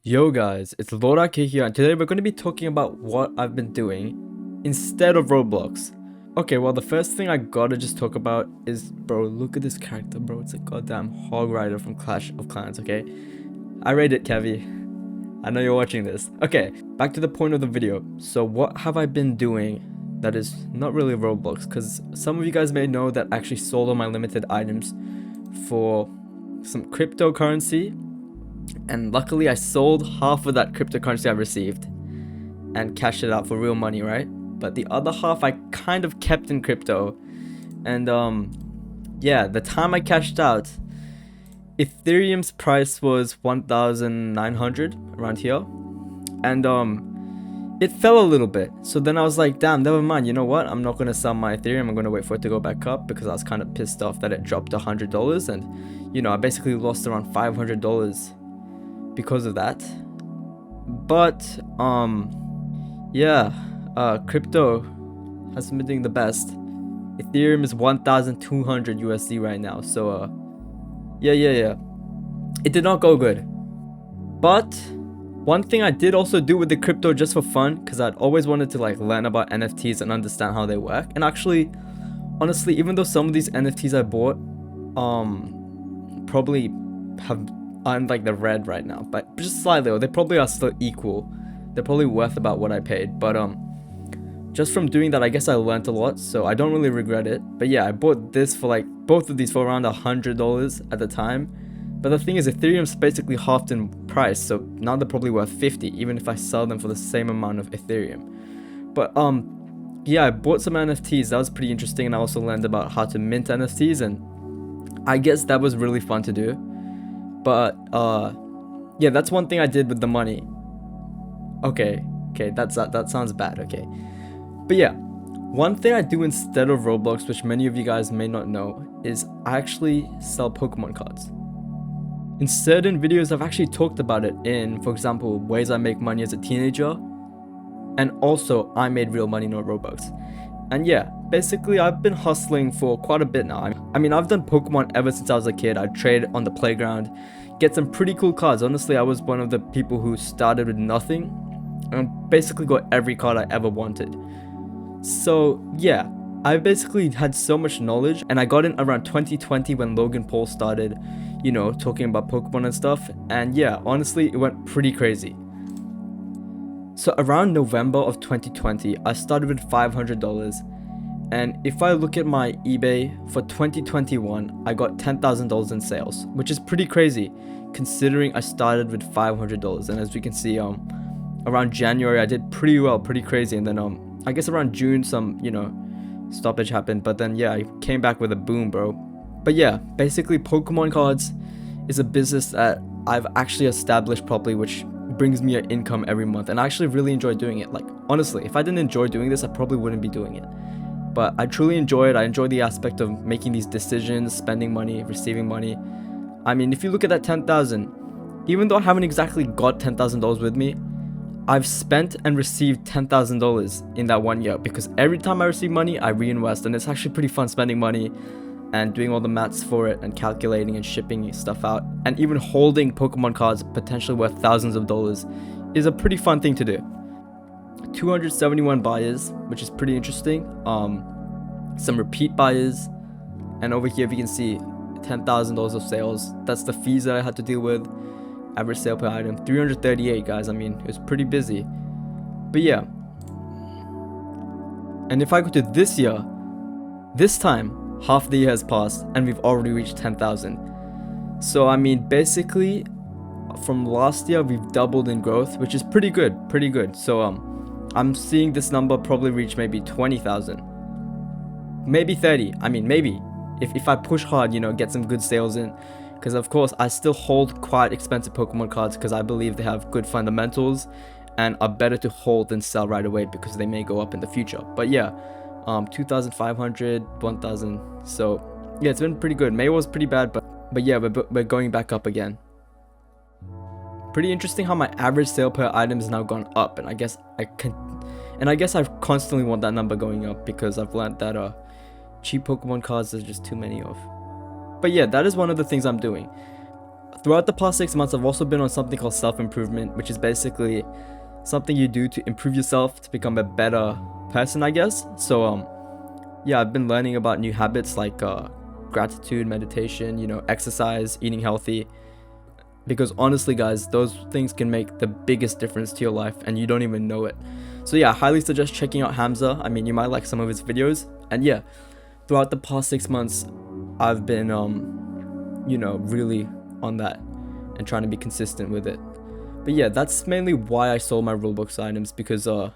Yo guys, it's Lord here, and today we're going to be talking about what I've been doing instead of Roblox. Okay, well the first thing I gotta just talk about is, bro, look at this character, bro. It's a goddamn hog rider from Clash of Clans, okay? I rate it, Kevy. I know you're watching this. Okay, back to the point of the video. So what have I been doing that is not really Roblox? Because some of you guys may know that I actually sold all my limited items for some cryptocurrency. And luckily I sold half of that cryptocurrency I received and cashed it out for real money, right? But the other half I kind of kept in crypto. And yeah, the time I cashed out, Ethereum's price was 1,900 around here. And it fell a little bit. So then I was like, damn, never mind. You know what? I'm not gonna sell my Ethereum. I'm gonna wait for it to go back up because I was kind of pissed off that it dropped $100, and you know, I basically lost around $500 because of that. But yeah, crypto hasn't been doing the best. Ethereum is 1,200 USD right now. So yeah, it did not go good. But one thing I did also do with the crypto just for fun, because I'd always wanted to like learn about NFTs and understand how they work. And actually, honestly, even though some of these NFTs I bought probably aren't like the red right now, but just slightly, or they probably are still equal. They're probably worth about what I paid. But just from doing that, I guess I learned a lot, so I don't really regret it. But yeah, I bought this for like both of these for around $100 at the time. But the thing is, Ethereum's basically halved in price, so now they're probably worth 50, even if I sell them for the same amount of Ethereum. But yeah, I bought some NFTs. That was pretty interesting, and I also learned about how to mint NFTs, and I guess that was really fun to do. But yeah, that's one thing I did with the money. Okay, that sounds bad. Okay, but yeah, one thing I do instead of Roblox, which many of you guys may not know, is I actually sell Pokemon cards. In certain videos, I've actually talked about it in, for example, ways I make money as a teenager, and also I made real money, not Robux. And yeah, basically I've been hustling for quite a bit now. I mean, I've done Pokemon ever since I was a kid. I'd trade on the playground, get some pretty cool cards. Honestly, I was one of the people who started with nothing and basically got every card I ever wanted. So yeah, I basically had so much knowledge, and I got in around 2020 when Logan Paul started, you know, talking about Pokemon and stuff. And yeah, honestly, it went pretty crazy. So around November of 2020, I started with $500. And if I look at my eBay for 2021, I got $10,000 in sales, which is pretty crazy considering I started with $500. And as we can see, around January, I did pretty well, pretty crazy. And then I guess around June, some, you know, stoppage happened. But then yeah, I came back with a boom, bro. But yeah, basically Pokemon cards is a business that I've actually established properly, which brings me an income every month, and I actually really enjoy doing it. Like, honestly, if I didn't enjoy doing this, I probably wouldn't be doing it. But I truly enjoy it. I enjoy the aspect of making these decisions, spending money, receiving money. I mean, if you look at that 10,000, even though I haven't exactly got $10,000 with me, I've spent and received $10,000 in that 1 year, because every time I receive money, I reinvest, and it's actually pretty fun spending money and doing all the maths for it and calculating and shipping stuff out, and even holding Pokemon cards potentially worth thousands of dollars is a pretty fun thing to do. 271 buyers, which is pretty interesting. Some repeat buyers, and over here if you can see $10,000 of sales. That's the fees that I had to deal with. Average sale per item 338, guys. I mean, it was pretty busy. But yeah, and if I go to this year, this time half the year has passed and we've already reached 10,000. So I mean, basically from last year we've doubled in growth, which is pretty good. So I'm seeing this number probably reach maybe 20,000, maybe 30. I mean, maybe if I push hard, you know, get some good sales in, because of course I still hold quite expensive Pokemon cards because I believe they have good fundamentals and are better to hold than sell right away because they may go up in the future. But yeah, 2,500, 1,000. So yeah, it's been pretty good. May was pretty bad, but yeah, we're going back up again. Pretty interesting how my average sale per item has now gone up, and I guess I constantly want that number going up because I've learned that cheap Pokemon cards there's just too many of. But yeah, that is one of the things I'm doing. throughout the past 6 months, I've also been on something called self-improvement, which is basically something you do to improve yourself to become a better person, I guess. So yeah, I've been learning about new habits like gratitude, meditation, exercise, eating healthy, because honestly guys, those things can make the biggest difference to your life and you don't even know it. So yeah, I highly suggest checking out Hamza. I mean, you might like some of his videos. And yeah, throughout the past 6 months, I've been really on that and trying to be consistent with it. But yeah, that's mainly why I sold my Roblox items, because I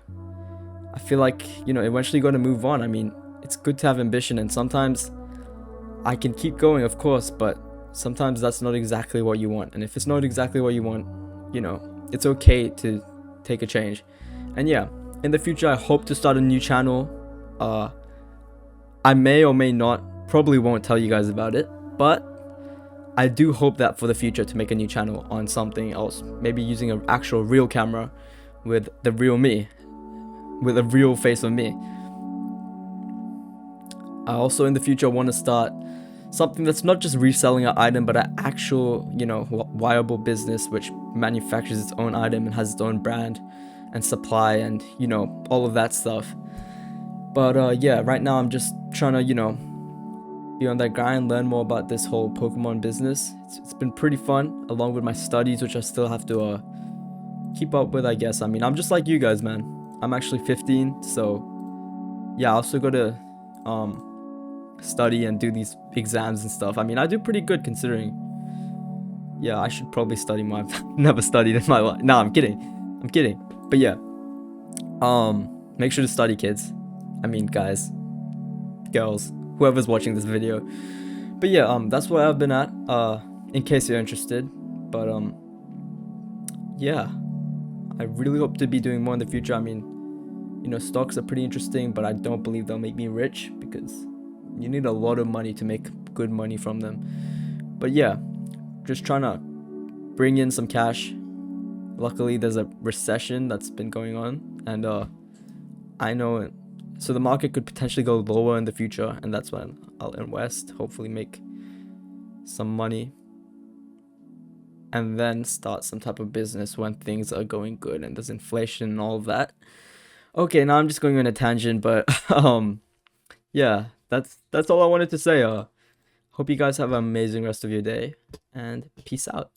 feel like, eventually you gotta move on. I mean, it's good to have ambition, and sometimes I can keep going, of course, but sometimes that's not exactly what you want. And if it's not exactly what you want, it's okay to take a change. And yeah, in the future, I hope to start a new channel. I may or may not, probably won't tell you guys about it, but I do hope that for the future to make a new channel on something else, maybe using an actual real camera with the real me, with a real face of me. I also in the future want to start something that's not just reselling an item, but an actual, viable business which manufactures its own item and has its own brand and supply and, all of that stuff. But yeah, right now I'm just trying to, be on that grind, learn more about this whole Pokemon business. It's been pretty fun, along with my studies, which I still have to keep up with, I guess. I mean, I'm just like you guys, man. I'm actually 15, so yeah, I also got to study and do these exams and stuff. I mean, I do pretty good considering. Yeah, I should probably study more. I've never studied in my life. No, I'm kidding. But yeah, make sure to study, kids. I mean, guys, girls, whoever's watching this video. But yeah, that's where I've been at, in case you're interested. But yeah, I really hope to be doing more in the future. I mean, stocks are pretty interesting, but I don't believe they'll make me rich, because you need a lot of money to make good money from them. But yeah, just trying to bring in some cash. Luckily, there's a recession that's been going on, and I know it. So the market could potentially go lower in the future, and that's when I'll invest, hopefully make some money, and then start some type of business when things are going good and there's inflation and all of that. Okay, now I'm just going on a tangent, but yeah, that's all I wanted to say. Hope you guys have an amazing rest of your day, and peace out.